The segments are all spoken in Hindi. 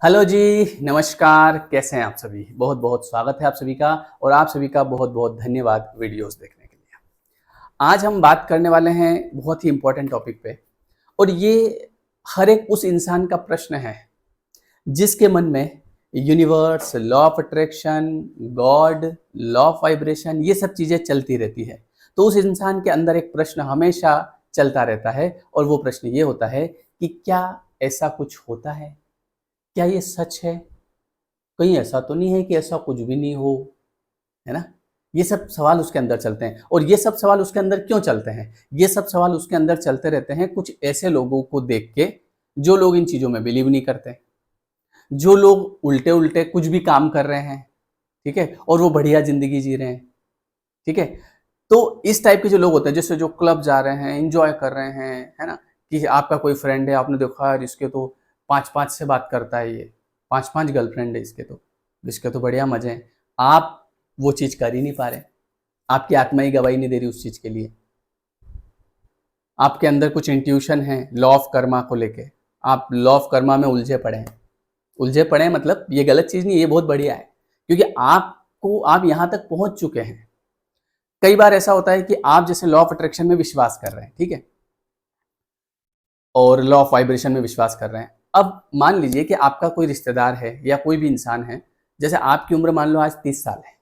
हेलो जी, नमस्कार। कैसे हैं आप सभी? बहुत बहुत स्वागत है आप सभी का और आप सभी का बहुत बहुत धन्यवाद वीडियोस देखने के लिए। आज हम बात करने वाले हैं बहुत ही इम्पोर्टेंट टॉपिक पे और ये हर एक उस इंसान का प्रश्न है जिसके मन में universe, law of attraction, God, law of vibration ये सब चीज़ें चलती रहती है। तो उस इंसान के अंदर एक प्रश्न हमेशा चलता रहता है और वो प्रश्न ये होता है कि क्या ऐसा कुछ होता है? क्या ये सच है? कहीं ऐसा तो नहीं है कि ऐसा कुछ भी नहीं हो, है ना? ये सब सवाल उसके अंदर चलते हैं और ये सब सवाल उसके अंदर क्यों चलते हैं? ये सब सवाल उसके अंदर चलते रहते हैं कुछ ऐसे लोगों को देख के, जो लोग इन चीज़ों में बिलीव नहीं करते, जो लोग उल्टे-उल्टे कुछ भी काम कर रहे हैं, ठीक है? और वो बढ़िया ज़िंदगी जी रहे हैं, ठीक है? तो इस टाइप के जो लोग होते हैं, जैसे जो क्लब जा रहे हैं, एन्जॉय कर रहे हैं, है ना? कि आपका कोई फ्रेंड है, आपने देखा यार इसके तो 5-5 से बात करता है ये, 5-5 गर्लफ्रेंड है इसके तो बढ़िया मज़े हैं। आप वो चीज़ कर ही नहीं पा रहे, आपकी आत्मा ही गवाही नहीं दे रही उस चीज़ के लिए। आपके अंदर कुछ इंट्यूशन है लॉ ऑफ कर्मा को लेके, आप लॉ ऑफ कर्मा में उलझे पड़े हैं। उलझे पड़े हैं मतलब ये गलत चीज़ नहीं है, ये बहुत बढ़िया है, क्योंकि आप यहाँ तक पहुँच चुके हैं। कई बार ऐसा होता है कि आप जैसे लॉ ऑफ अट्रैक्शन में विश्वास कर रहे हैं, ठीक है? और लॉ ऑफ वाइब्रेशन में विश्वास कर रहे हैं। अब मान लीजिए कि आपका कोई रिश्तेदार है या कोई भी इंसान है, जैसे आपकी उम्र मान लो आज 30 साल है,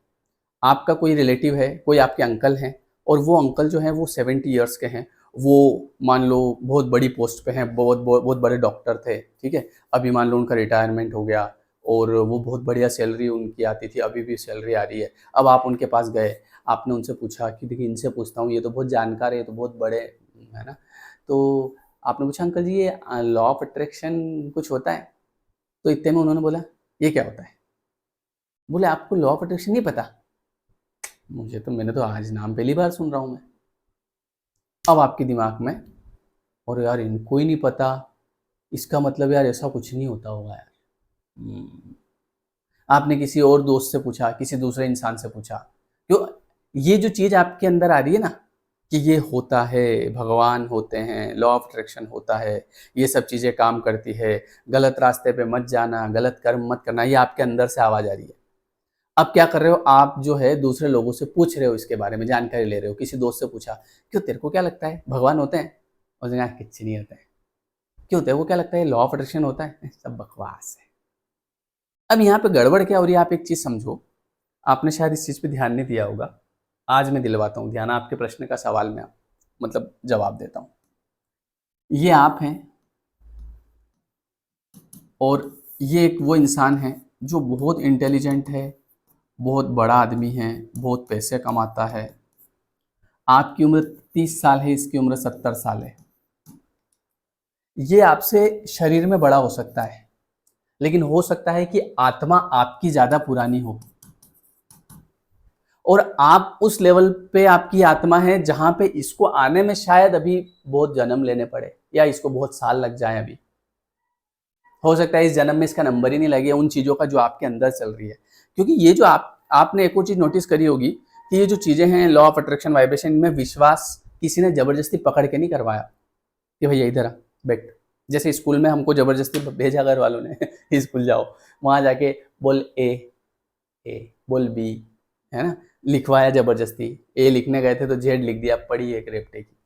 आपका कोई रिलेटिव है, कोई आपके अंकल हैं और वो अंकल जो हैं वो 70 इयर्स के हैं। वो मान लो बहुत बड़ी पोस्ट पे हैं, बहुत बड़े डॉक्टर थे, ठीक है? अभी मान लो उनका रिटायरमेंट हो गया और वो बहुत बढ़िया सैलरी उनकी आती थी, अभी भी सैलरी आ रही है। अब आप उनके पास गए, आपने उनसे पूछा कि देखिए इनसे पूछता हूँ, ये तो बहुत जानकार है, ये तो बहुत बड़े, है ना? तो आपने पूछा अंकल जी ये लॉ ऑफ अट्रैक्शन कुछ होता है? तो इतने में उन्होंने बोला, "ये क्या होता है?" बोले, "आपको लॉ ऑफ अट्रैक्शन नहीं पता?" मैंने तो आज नाम पहली बार सुन रहा हूँ मैं। अब आपके दिमाग में, अरे यार इनको ही नहीं पता, इसका मतलब यार ऐसा कुछ नहीं होता होगा यार। हम्म, आपने किसी और दोस्त से पूछा, किसी दूसरे इंसान से पूछा, क्यों ये जो चीज़ आपके अंदर आ रही है ना कि ये होता है, भगवान होते हैं, लॉ ऑफ अट्रैक्शन होता है, ये सब चीज़ें काम करती है, गलत रास्ते पे मत जाना, गलत कर्म मत करना, ये आपके अंदर से आवाज़ आ रही है। अब क्या कर रहे हो आप जो है दूसरे लोगों से पूछ रहे हो, इसके बारे में जानकारी ले रहे हो, किसी दोस्त से पूछा, "क्यों तेरे को क्या लगता है भगवान होते हैं?" उसने कहा, "कुछ नहीं होता है।" "क्यों तेरे को क्या लगता है लॉ ऑफ अट्रैक्शन होता है?" सब बकवास है। अब यहाँ पे गड़बड़ क्या हो रही है आप एक चीज़ समझो, आपने शायद इस चीज़ पे ध्यान नहीं दिया होगा। आज मैं दिलवाता हूँ ध्यान, आपके प्रश्न का सवाल मैं मतलब जवाब देता हूँ। ये आप हैं और ये एक वो इंसान है जो बहुत इंटेलिजेंट है, बहुत बड़ा आदमी है, बहुत पैसे कमाता है। आपकी उम्र 30 साल है, इसकी उम्र 70 साल है। ये आपसे शरीर में बड़ा हो सकता है, लेकिन हो सकता है कि आत्मा आपकी ज़्यादा पुरानी हो और आप उस लेवल पे आपकी आत्मा है जहाँ पे इसको आने में शायद अभी बहुत जन्म लेने पड़े या इसको बहुत साल लग जाए अभी। हो सकता है इस जन्म में इसका नंबर ही नहीं लगे उन चीज़ों का जो आपके अंदर चल रही है। क्योंकि ये जो आपने एक और चीज़ नोटिस करी होगी कि ये जो चीज़ें हैं लॉ ऑफ अट्रैक्शन, वाइब्रेशन, इनमें विश्वास किसी ने ज़बरदस्ती पकड़ के नहीं करवाया कि भैया इधर आ, बैठ। जैसे स्कूल में हमको ज़बरदस्ती भेजा घर वालों ने स्कूल जाओ, वहाँ जाके बोल बोल बी, है ना? लिखवाया ज़बरदस्ती, ए लिखने गए थे तो जेड लिख दिया, पढ़ी एक रेपटे की।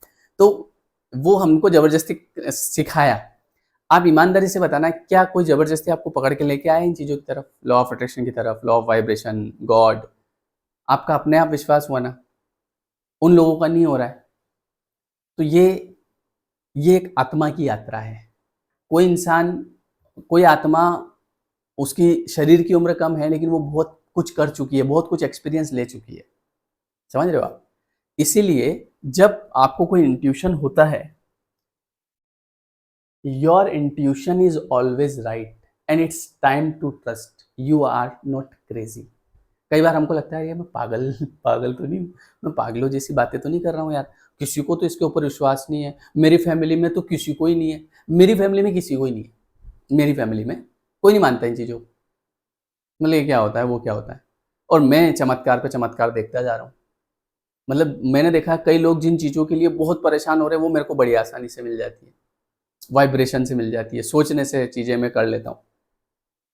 तो वो हमको ज़बरदस्ती सिखाया। आप ईमानदारी से बताना क्या कोई ज़बरदस्ती आपको पकड़ के लेके आया इन चीज़ों की तरफ, लॉ ऑफ अट्रैक्शन की तरफ, लॉ ऑफ वाइब्रेशन, गॉड? आपका अपने आप विश्वास हुआ ना, उन लोगों का नहीं हो रहा है। तो ये एक आत्मा की यात्रा है। कोई इंसान, कोई आत्मा, उसकी शरीर की उम्र कम है लेकिन वो बहुत कुछ कर चुकी है, बहुत कुछ एक्सपीरियंस ले चुकी है। समझ रहे हो आप? इसीलिए जब आपको कोई इंट्यूशन होता है, your intuition is always right and it's time to trust, you are not crazy. कई बार हमको लगता है यार मैं पागल पागल तो नहीं हूँ, मैं पागलों जैसी बातें तो नहीं कर रहा हूँ यार, किसी को तो इसके ऊपर विश्वास नहीं है, मेरी फैमिली में तो किसी को ही नहीं है, मेरी फैमिली में किसी को ही नहीं है, मेरी फैमिली में कोई नहीं मानता इन चीज़ों को। मतलब ये क्या होता है, वो क्या होता है? और मैं चमत्कार पे चमत्कार देखता जा रहा हूँ। मतलब मैंने देखा है कई लोग जिन चीज़ों के लिए बहुत परेशान हो रहे हैं वो मेरे को बड़ी आसानी से मिल जाती है, वाइब्रेशन से मिल जाती है, सोचने से चीज़ें मैं कर लेता हूँ।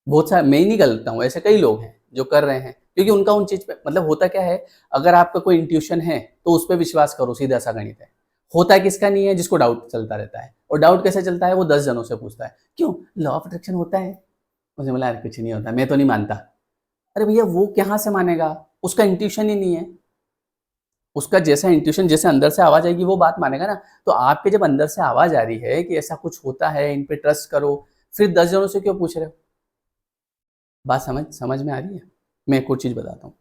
बहुत सारे, मैं ही नहीं करता हूँ, ऐसे कई लोग हैं जो कर रहे हैं, क्योंकि उनका उन चीज पे मतलब होता क्या है, अगर आपका कोई इंट्यूशन है तो उस पर विश्वास करो, सीधा सा गणित है। होता किसका नहीं है, जिसको डाउट चलता रहता है। और डाउट कैसे चलता है, वो 10 जनों से पूछता है, क्यों लॉ ऑफ अट्रैक्शन होता है, उसने बोला यार कुछ नहीं होता, मैं तो नहीं मानता। अरे भैया वो कहाँ से मानेगा, उसका इंट्यूशन ही नहीं है। उसका जैसा इंट्यूशन, जैसे अंदर से आवाज आएगी वो बात मानेगा ना। तो आपके जब अंदर से आवाज आ रही है कि ऐसा कुछ होता है, इन पे ट्रस्ट करो, फिर 10 जनों से क्यों पूछ रहे हो? बात समझ समझ में आ रही है? मैं एक और चीज बताता हूँ।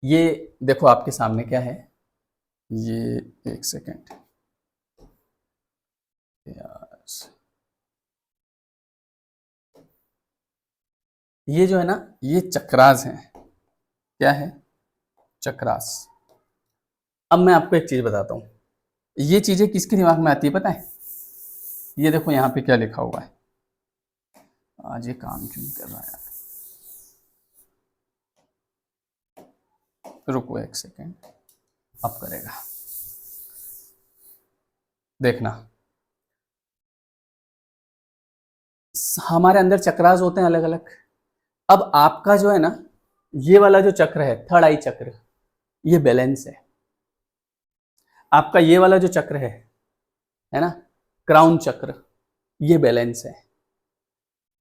ये देखो आपके सामने क्या है, ये एक सेकेंड यार, ये जो है ना, ये चक्रास है। क्या है? चक्रास। अब मैं आपको एक चीज बताता हूँ, ये चीजें किसके दिमाग में आती है पता है? ये देखो यहाँ पे क्या लिखा हुआ है, आज ये काम क्यों नहीं कर रहा है यार, रुको एक सेकेंड, अब करेगा, देखना। हमारे अंदर चक्रास होते हैं अलग अलग। अब आपका जो है ना, ये वाला जो चक्र है, थर्ड आई चक्र, ये बैलेंस है। आपका ये वाला जो चक्र है ना, क्राउन चक्र, ये बैलेंस है।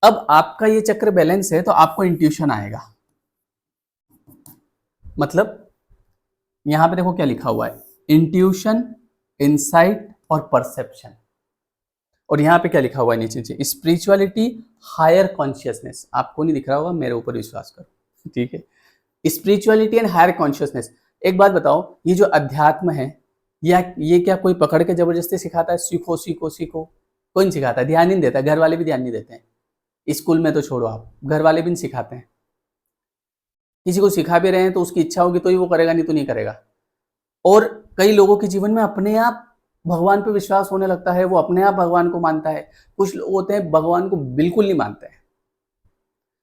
अब आपका ये चक्र बैलेंस है तो आपको इंट्यूशन आएगा। मतलब यहां पे देखो क्या लिखा हुआ है, इंट्यूशन, इंसाइट और परसेप्शन। और यहां पे क्या लिखा हुआ है नीचे नीचे, स्पिरिचुअलिटी, हायर कॉन्शियसनेस। आपको नहीं दिख रहा होगा, मेरे ऊपर विश्वास करो, ठीक है। Spirituality and higher consciousness. एक बात बताओ, ये जो अध्यात्म है, या ये क्या कोई पकड़ के जबरदस्ती सिखाता है, सीखो सीखो सीखो? कोई नहीं सिखाता, ध्यान नहीं देता, घर वाले भी ध्यान नहीं देते हैं। स्कूल में तो छोड़ो आप, घर वाले भी नहीं सिखाते हैं। किसी को सिखा भी रहे हैं तो उसकी इच्छा होगी तो ही वो करेगा, नहीं तो नहीं करेगा। और कई लोगों के जीवन में अपने आप भगवान पे विश्वास होने लगता है, वो अपने आप भगवान को मानता है। कुछ लोग होते हैं भगवान को बिल्कुल नहीं मानते हैं।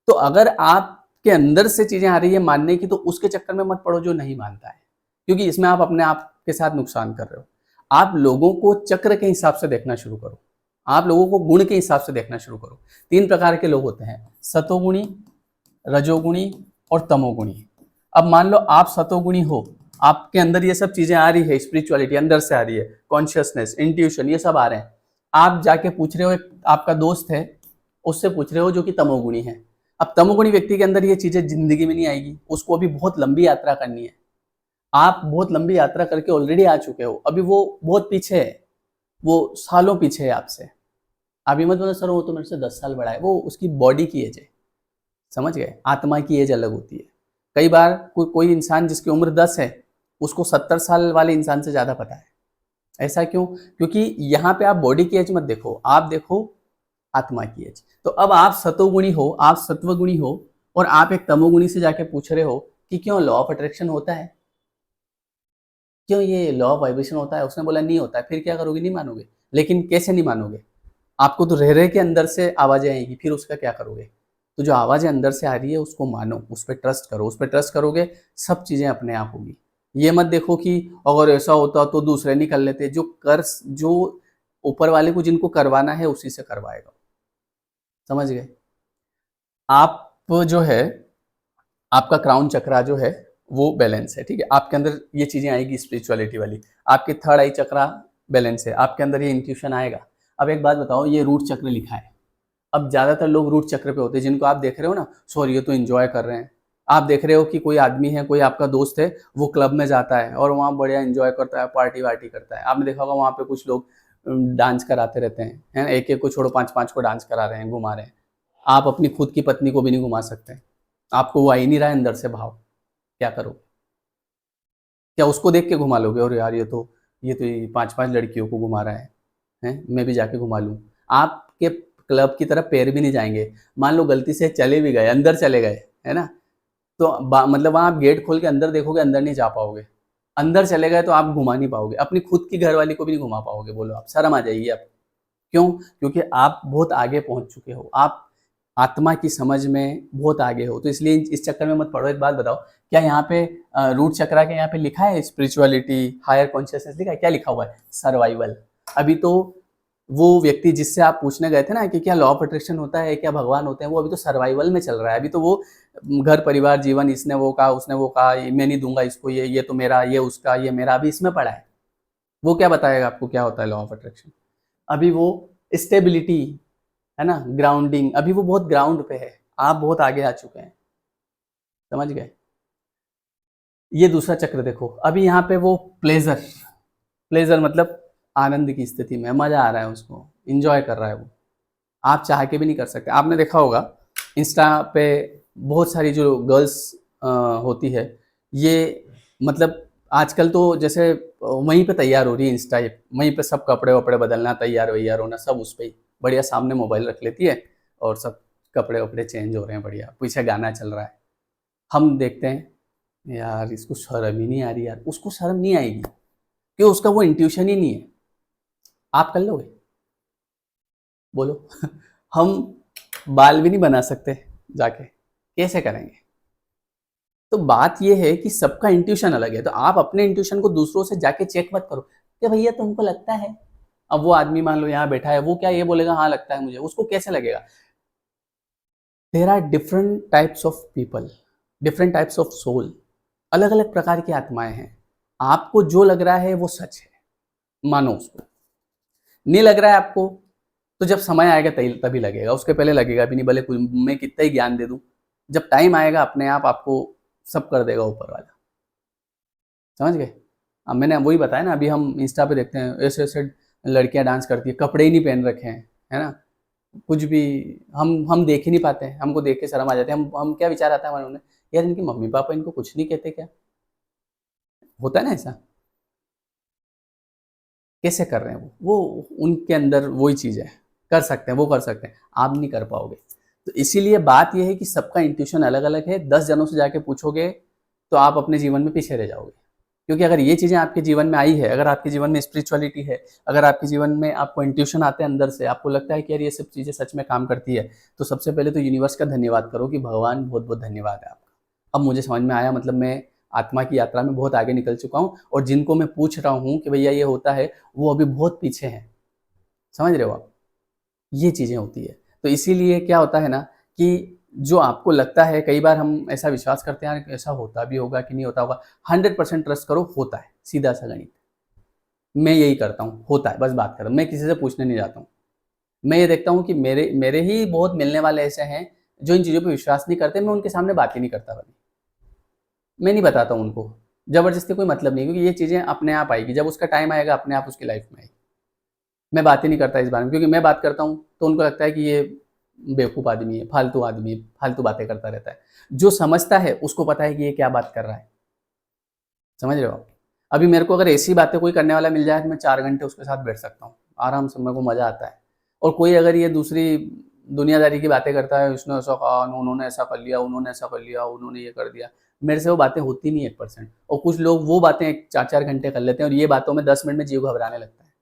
तो अगर आपके अंदर से चीजें आ रही है मानने की, तो उसके चक्कर में मत पड़ो जो नहीं मानता है, क्योंकि इसमें आप अपने आप के साथ नुकसान कर रहे हो। आप लोगों को चक्र के हिसाब से देखना शुरू करो, आप लोगों को गुण के हिसाब से देखना शुरू करो। 3 प्रकार के लोग होते हैं, सतोगुणी, रजोगुणी और तमोगुणी। अब मान लो आप सतोगुणी हो, आपके अंदर ये सब चीजें आ रही है, स्पिरिचुअलिटी अंदर से आ रही है, कॉन्शियसनेस, इंट्यूशन, ये सब आ रहे हैं। आप जाके पूछ रहे हो, एक आपका दोस्त है, उससे पूछ रहे हो जो कि तमोगुणी है। अब तमोगुणी व्यक्ति के अंदर ये चीजें जिंदगी में नहीं आएगी, उसको अभी बहुत लंबी यात्रा करनी है। आप बहुत लंबी यात्रा करके ऑलरेडी आ चुके हो, अभी वो बहुत पीछे है, वो सालों पीछे है आपसे। आप ये मत बोलो सर वो तो मेरे से 10 साल बड़ा है, वो उसकी बॉडी की एज है, समझ गए? आत्मा की एज अलग होती है। कई बार कोई इंसान जिसकी उम्र 10 है, उसको 70 साल वाले इंसान से ज्यादा पता है। ऐसा क्यों? क्योंकि यहाँ पे आप बॉडी की एज मत देखो, आप देखो आत्मा की एज। तो अब आप सतोगुणी हो, आप सत्वगुणी हो, और आप एक तमोगुणी से जाके पूछ रहे हो कि क्यों लॉ ऑफ अट्रैक्शन होता है, क्यों ये लॉ ऑफ वाइब्रेशन होता है? उसने बोला नहीं होता है। फिर क्या करोगे? नहीं मानोगे। लेकिन कैसे नहीं मानोगे? आपको तो रह रहे के अंदर से आवाजें आएंगी, फिर उसका क्या करोगे? तो जो आवाजें अंदर से आ रही है उसको मानो, उस पर ट्रस्ट करो, उस पर ट्रस्ट करोगे सब चीजें अपने आप होगी। ये मत देखो कि अगर ऐसा होता तो दूसरे नहीं कर लेते। जो ऊपर वाले को जिनको करवाना है उसी से करवाएगा, समझ गए? आप जो है, आपका क्राउन चक्रा जो है वो बैलेंस है, ठीक है। आपके अंदर ये चीजें आएगी स्पिरिचुअलिटी वाली। आपके थर्ड आई चक्रा बैलेंस है, आपके अंदर ये इंट्यूशन आएगा। अब एक बात बताओ, ये रूट चक्र लिखा है। अब ज्यादातर लोग रूट चक्र पे होते हैं, जिनको आप देख रहे हो ना, सॉरी ये तो एंजॉय कर रहे हैं। आप देख रहे हो कि कोई आदमी है, कोई आपका दोस्त है, वो क्लब में जाता है और वहाँ बढ़िया एंजॉय करता है, पार्टी वार्टी करता है। आपने देखा होगा वहाँ पे कुछ लोग डांस कराते रहते हैं, है ना? एक एक को छोड़ो, 5 5 को डांस करा रहे हैं, घुमा रहे हैं। आप अपनी खुद की पत्नी को भी नहीं घुमा सकते, आपको वो आ ही नहीं रहा है अंदर से भाव। क्या करोगे? क्या उसको देख के घुमा लोगे और यार ये तो 5 5 लड़कियों को घुमा रहा है, मैं भी जाके घुमा लूँ? आपके क्लब की तरफ पैर भी नहीं जाएंगे। मान लो गलती से चले भी गए, अंदर चले गए, है ना, तो मतलब वहां आप गेट खोल के अंदर देखोगे, अंदर नहीं जा पाओगे। अंदर चले गए तो आप घुमा नहीं पाओगे, अपनी खुद की घरवाली को भी नहीं घुमा पाओगे। बोलो, आप शर्म आ जाएगी आप। क्यों? क्योंकि आप बहुत आगे पहुंच चुके हो, आप आत्मा की समझ में बहुत आगे हो। तो इसलिए इस चक्कर में मत पड़ो। एक बात बताओ, क्या यहाँ पे रूट चक्रा के यहाँ पे लिखा है स्पिरिचुअलिटी, हायर कॉन्शियसनेस लिखा है? क्या लिखा हुआ है? सर्वाइवल। अभी तो वो व्यक्ति जिससे आप पूछने गए थे ना कि क्या लॉ ऑफ अट्रैक्शन होता है, क्या भगवान होते हैं, वो अभी तो सर्वाइवल में चल रहा है। अभी तो वो घर परिवार जीवन, इसने वो कहा, उसने वो कहा, मैं नहीं दूंगा इसको, ये तो मेरा, ये उसका, ये मेरा, अभी इसमें पड़ा है। वो क्या बताएगा आपको क्या होता है लॉ ऑफ अट्रैक्शन? अभी वो स्टेबिलिटी है ना, ग्राउंडिंग, अभी वो बहुत ग्राउंड पे है, आप बहुत आगे आ चुके हैं, समझ गए? ये दूसरा चक्र देखो, अभी यहाँ पे वो प्लेजर, प्लेजर मतलब आनंद की स्थिति में, मजा आ रहा है उसको, इंजॉय कर रहा है वो, आप चाह के भी नहीं कर सकते। आपने देखा होगा इंस्टा पे बहुत सारी जो गर्ल्स होती है, ये मतलब आजकल तो जैसे वहीं पे तैयार हो रही है, इंस्टा वहीं पे सब कपड़े वपड़े बदलना, तैयार वैयार होना सब उस पर ही, बढ़िया सामने मोबाइल रख लेती है और सब कपड़े वपड़े चेंज हो रहे हैं, बढ़िया पीछे गाना चल रहा है। हम देखते हैं यार इसको शर्म ही नहीं आ रही, यार उसको शर्म नहीं आएगी क्योंकि उसका वो इंट्यूशन ही नहीं है। आप कर लोगे? बोलो हम बाल भी नहीं बना सकते जाके, कैसे करेंगे? तो बात ये है कि सबका इंट्यूशन अलग है, तो आप अपने इंट्यूशन को दूसरों से जाके चेक मत करो कि भैया तुमको लगता है। अब वो आदमी मान लो यहाँ बैठा है, वो क्या ये बोलेगा हाँ लगता है मुझे, उसको कैसे लगेगा? There are different types of people, different types of soul, अलग अलग प्रकार की आत्माएं हैं। आपको जो लग रहा है वो सच है, मानो उसको। नहीं लग रहा है आपको, तो जब समय आएगा तभी लगेगा, उसके पहले लगेगा भी नहीं, भले मैं कितना ही ज्ञान दे दूं, जब टाइम आएगा अपने आप आपको सब कर देगा ऊपर वाला, समझ गए? अब मैंने वही बताया ना, अभी हम इंस्टा पे देखते हैं ऐसे ऐसे लड़कियां डांस करती है, कपड़े ही नहीं पहन रखे हैं, है ना, कुछ भी, हम देख ही नहीं पाते हैं, हमको देख के शर्म आ जाती है, हम क्या विचार आता है हमारे मन में, यार इनके मम्मी पापा इनको कुछ नहीं कहते क्या? होता है ना ऐसा, कैसे कर रहे हैं वो उनके अंदर वही चीज़ है, कर सकते हैं, वो कर सकते हैं, आप नहीं कर पाओगे। तो इसीलिए बात यह है कि सबका इंट्यूशन अलग अलग है, 10 जनों से जाके पूछोगे तो आप अपने जीवन में पीछे रह जाओगे। क्योंकि अगर ये चीज़ें आपके जीवन में आई है, अगर आपके जीवन में स्पिरिचुअलिटी है, अगर आपके जीवन में आपको इंट्यूशन आते हैं अंदर से, आपको लगता है कि यार ये सब चीज़ें सच में काम करती है, तो सबसे पहले तो यूनिवर्स का धन्यवाद करो कि भगवान बहुत बहुत धन्यवाद है आपका। अब मुझे समझ में आया, मतलब मैं आत्मा की यात्रा में बहुत आगे निकल चुका हूँ, और जिनको मैं पूछ रहा हूँ कि भैया ये होता है, वो अभी बहुत पीछे हैं, समझ रहे हो आप? ये चीज़ें होती है। तो इसीलिए क्या होता है ना कि जो आपको लगता है, कई बार हम ऐसा विश्वास करते हैं कि ऐसा होता भी होगा कि नहीं होता होगा, 100% ट्रस्ट करो, होता है, सीधा सा गणित। मैं यही करता हूँ, होता है, बस बात खत्म, मैं किसी से पूछने नहीं जाता हूँ। मैं ये देखता हूँ कि मेरे मेरे ही बहुत मिलने वाले ऐसे हैं जो इन चीज़ों पे विश्वास नहीं करते, मैं उनके सामने बात ही नहीं करता कभी। मैं नहीं बताता हूँ उनको, ज़बरदस्ती कोई मतलब नहीं, क्योंकि ये चीज़ें अपने आप आएगी, जब उसका टाइम आएगा अपने आप उसकी लाइफ में आएगी। मैं बात ही नहीं करता इस बारे में, क्योंकि मैं बात करता हूँ तो उनको लगता है कि ये बेवकूफ़ आदमी है, फालतू आदमी है, फालतू बातें करता रहता है। जो समझता है उसको पता है कि ये क्या बात कर रहा है, समझ रहे हो आप? अभी मेरे को अगर ऐसी बातें कोई करने वाला मिल जाए तो मैं 4 घंटे उसके साथ बैठ सकता हूँ, आराम से, मेरे को मज़ा आता है। और कोई अगर ये दूसरी दुनियादारी की बातें करता है, इसने ऐसा कहा, उन्होंने ऐसा कर लिया, उन्होंने ऐसा कर लिया, उन्होंने ये कर दिया, मेरे से वो बातें होती नहीं है 1%। और कुछ लोग वो बातें 4-4 घंटे कर लेते हैं, और ये बातों में 10 मिनट में जीव घबराने लगता है।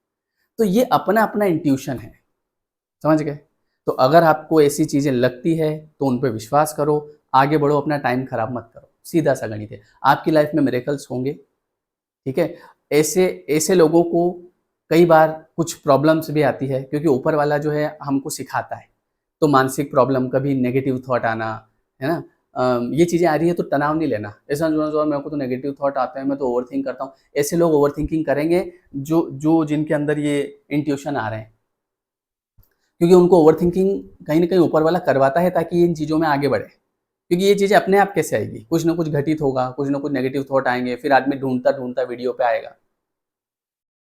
तो ये अपना-अपना इंट्यूशन है, समझ गए? तो अगर आपको ऐसी चीज़ें लगती है तो उन पे विश्वास करो, आगे बढ़ो, अपना टाइम खराब मत करो, सीधा-सा गणित है। आपकी लाइफ में मिरेकल्स होंगे, ठीक है? ऐसे ऐसे लोगों को कई बार कुछ प्रॉब्लम्स भी आती है, क्योंकि ऊपर वाला जो है हमको सिखाता है। तो मानसिक प्रॉब्लम, कभी नेगेटिव थॉट आना, है ना? ये चीज़ें आ रही है तो तनाव नहीं लेना। ऐसा नहीं सोचना मेरे को तो नेगेटिव थॉट आते हैं, मैं तो ओवरथिंक करता हूँ। ऐसे लोग ओवरथिंकिंग करेंगे जो जो जिनके अंदर ये इंट्यूशन आ रहे हैं। क्योंकि उनको ओवरथिंकिंग कहीं न कहीं ऊपर वाला करवाता है ताकि ये इन चीज़ों में आगे बढ़े। क्योंकि ये चीज़ें अपने आप कैसे आएगी? कुछ न कुछ घटित होगा, कुछ न कुछ नेगेटिव थॉट आएँगे, फिर आदमी ढूँढता-ढूँढता वीडियो पे आएगा।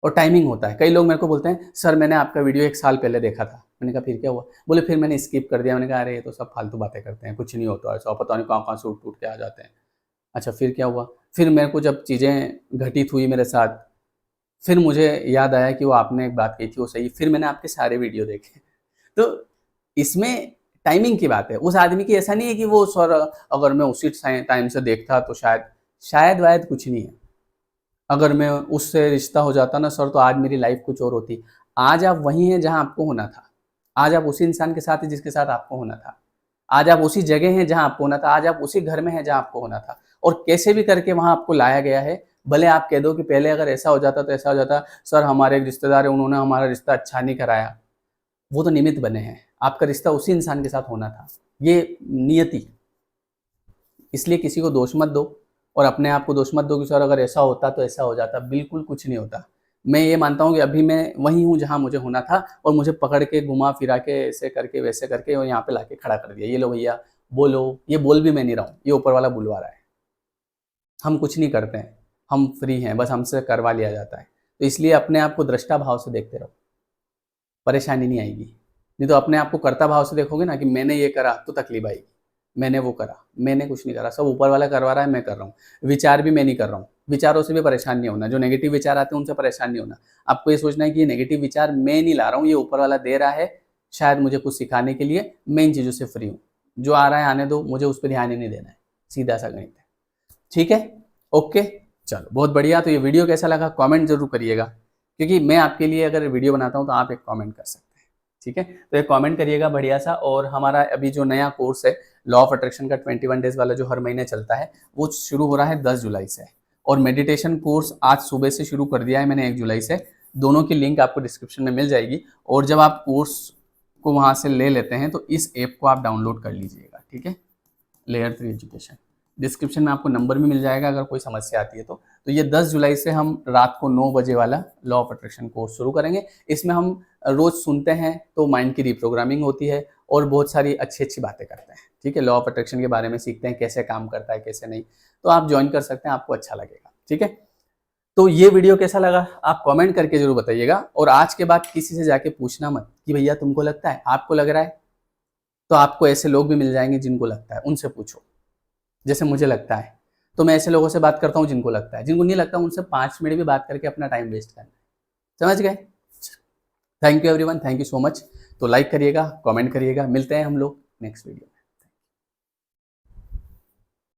और टाइमिंग होता है। कई लोग मेरे को बोलते हैं, "सर मैंने आपका वीडियो 1 साल पहले देखा था।" मैंने कहा, "फिर क्या हुआ?" बोले, "फिर मैंने स्किप कर दिया।" मैंने कहा, "अरे! ये तो सब फालतू बातें करते हैं, कुछ नहीं होता ऐसा, पता नहीं कहाँ-कहाँ से उठ-उठ के आ जाते हैं।" अच्छा फिर क्या हुआ? फिर मेरे को जब चीज़ें घटित हुई मेरे साथ, फिर मुझे याद आया कि वो आपने एक बात कही थी वो सही, फिर मैंने आपके सारे वीडियो देखे। तो इसमें टाइमिंग की बात है। उस आदमी की ऐसा नहीं है कि वो सर अगर मैं उसी टाइम से देखता तो शायद-वायद कुछ नहीं है। अगर मैं उससे रिश्ता हो जाता ना सर, तो आज मेरी लाइफ कुछ और होती। आज आप वहीं हैं जहाँ आपको होना था। आज आप उसी इंसान के साथ हैं जिसके साथ आपको होना था। आज आप उसी जगह हैं जहाँ आपको होना था। आज आप उसी घर में हैं जहाँ आपको होना था। और कैसे भी करके वहाँ आपको लाया गया है, भले आप कह दो कि पहले अगर ऐसा हो जाता तो ऐसा हो जाता, सर हमारे एक रिश्तेदार है उन्होंने हमारा रिश्ता अच्छा नहीं कराया, वो तो निमित्त बने हैं, आपका रिश्ता उसी इंसान के साथ होना था, ये नियति। इसलिए किसी को दोष मत दो और अपने आप को दोष मत दो कि सर अगर ऐसा होता तो ऐसा हो जाता, बिल्कुल कुछ नहीं होता। मैं ये मानता हूँ कि अभी मैं वहीं हूँ जहाँ मुझे होना था और मुझे पकड़ के घुमा फिरा के ऐसे करके वैसे करके और यहाँ पे लाके खड़ा कर दिया, ये लो भैया बोलो, ये बोल भी मैं नहीं रहा हूँ, ये ऊपर वाला बुलवा रहा है। हम कुछ नहीं करते हैं, हम फ्री हैं, बस हमसे करवा लिया जाता है। तो इसलिए अपने आप को दृष्टा भाव से देखते रहो, परेशानी नहीं आएगी। नहीं तो अपने आप को कर्ता भाव से देखोगे ना कि मैंने ये करा तो तकलीफ आएगी, मैंने वो करा, मैंने कुछ नहीं करा, सब ऊपर वाला करवा रहा है, मैं कर रहा हूँ। विचार भी मैं नहीं कर रहा हूँ, विचारों से भी परेशान नहीं होना, जो नेगेटिव विचार आते हैं उनसे परेशान नहीं होना। आपको ये सोचना है कि ये नेगेटिव विचार मैं नहीं ला रहा हूँ, ये ऊपर वाला दे रहा है, शायद मुझे कुछ सिखाने के लिए, मैं इन चीज़ों से फ्री हूँ, जो आ रहा है आने दो, मुझे उस पर ध्यान ही नहीं देना है, सीधा सा गणित है। ठीक है, ओके, चलो बहुत बढ़िया। तो ये वीडियो कैसा लगा कमेंट जरूर करिएगा, क्योंकि मैं आपके लिए अगर वीडियो बनाता हूँ तो आप एक कमेंट कर सकते हैं। ठीक है, तो एक कमेंट करिएगा बढ़िया सा। और हमारा अभी जो नया कोर्स है लॉ ऑफ अट्रैक्शन का 21 डेज वाला जो हर महीने चलता है, वो शुरू हो रहा है 10 जुलाई से। और मेडिटेशन कोर्स आज सुबह से शुरू कर दिया है मैंने 1 जुलाई से। दोनों की लिंक आपको डिस्क्रिप्शन में मिल जाएगी। और जब आप कोर्स को वहाँ से ले लेते हैं तो इस ऐप को आप डाउनलोड कर लीजिएगा। ठीक है, लेयर 3 एजुकेशन, डिस्क्रिप्शन में आपको नंबर भी मिल जाएगा अगर कोई समस्या आती है तो ये 10 जुलाई से हम रात को 9 बजे वाला लॉ ऑफ अट्रैक्शन कोर्स शुरू करेंगे। इसमें हम रोज सुनते हैं तो माइंड की रिप्रोग्रामिंग होती है और बहुत सारी अच्छी अच्छी बातें करते हैं। ठीक है, लॉ ऑफ अट्रैक्शन के बारे में सीखते हैं, कैसे काम करता है कैसे नहीं। तो आप ज्वाइन कर सकते हैं, आपको अच्छा लगेगा। ठीक है, तो ये वीडियो कैसा लगा आप कमेंट करके जरूर बताइएगा। और आज के बाद किसी से जाके पूछना मत कि भैया तुमको लगता है, आपको लग रहा है, तो आपको ऐसे लोग भी मिल जाएंगे जिनको लगता है, उनसे पूछो। जैसे मुझे लगता है तो मैं ऐसे लोगों से बात करता हूँ जिनको लगता है, जिनको नहीं लगता उनसे 5 मिनट भी बात करके अपना टाइम वेस्ट करना है। समझ गए? Thank you everyone, thank you so much. तो लाइक करिएगा, कमेंट करिएगा, मिलते हैं हम लोग नेक्स्ट वीडियो।